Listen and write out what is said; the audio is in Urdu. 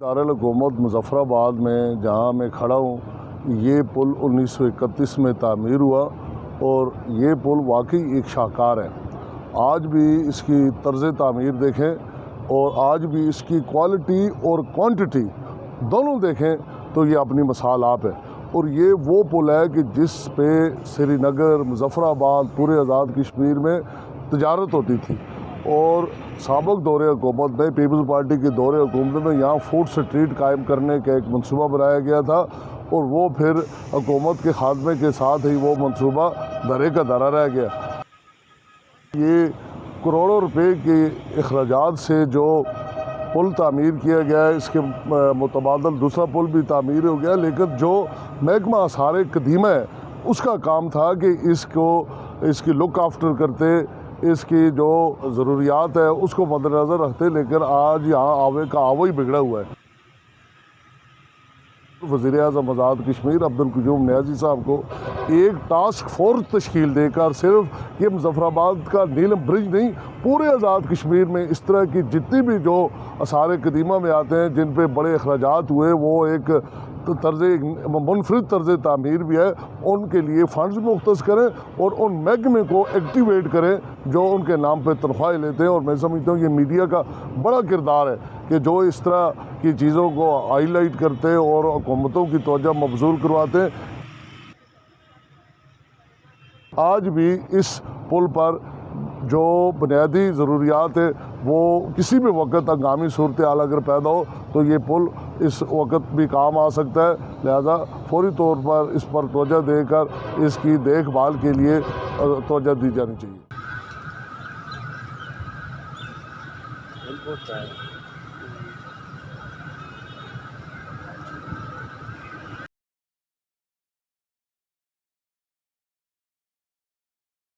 دارالحکومت مظفرآباد میں جہاں میں کھڑا ہوں، یہ پل 1931 میں تعمیر ہوا اور یہ پل واقعی ایک شاہکار ہے۔ آج بھی اس کی طرز تعمیر دیکھیں اور آج بھی اس کی کوالٹی اور کوانٹٹی دونوں دیکھیں تو یہ اپنی مثال آپ ہے۔ اور یہ وہ پل ہے کہ جس پہ سری نگر، مظفرآباد، پورے آزاد کشمیر میں تجارت ہوتی تھی، اور سابق دور حکومت میں، پیپلز پارٹی کے دور حکومت میں یہاں فوڈ سٹریٹ قائم کرنے کا ایک منصوبہ بنایا گیا تھا، اور وہ پھر حکومت کے خاتمے کے ساتھ ہی وہ منصوبہ دھرے کا دھرا رہ گیا۔ یہ کروڑوں روپے کے اخراجات سے جو پل تعمیر کیا گیا ہے، اس کے متبادل دوسرا پل بھی تعمیر ہو گیا، لیکن جو محکمہ آثار قدیمہ ہے اس کا کام تھا کہ اس کی لک آفٹر کرتے، اس کی جو ضروریات ہے اس کو مد نظر رکھتے، لیکن آج یہاں آوے کا آوا ہی بگڑا ہوا ہے۔ وزیر اعظم آزاد کشمیر عبدالقیوم نیازی صاحب کو ایک ٹاسک فورس تشکیل دے کر صرف یہ مظفرآباد کا نیلم برج نہیں، پورے آزاد کشمیر میں اس طرح کی جتنی بھی جو آثار قدیمہ میں آتے ہیں جن پہ بڑے اخراجات ہوئے، وہ ایک منفرد طرز تعمیر بھی ہے، ان کے لیے فنڈز مختص کریں اور ان محکمے کو ایکٹیویٹ کریں جو ان کے نام پہ تنخواہیں لیتے ہیں۔ اور میں سمجھتا ہوں یہ میڈیا کا بڑا کردار ہے کہ جو اس طرح کی چیزوں کو ہائی لائٹ کرتے اور حکومتوں کی توجہ مبذول کرواتے ہیں۔ آج بھی اس پل پر جو بنیادی ضروریات ہے وہ کسی بھی وقت ہنگامی صورتحال اگر پیدا ہو تو یہ پل اس وقت بھی کام آ سکتا ہے، لہذا فوری طور پر اس پر توجہ دے کر اس کی دیکھ بھال کے لیے توجہ دی جانی چاہیے۔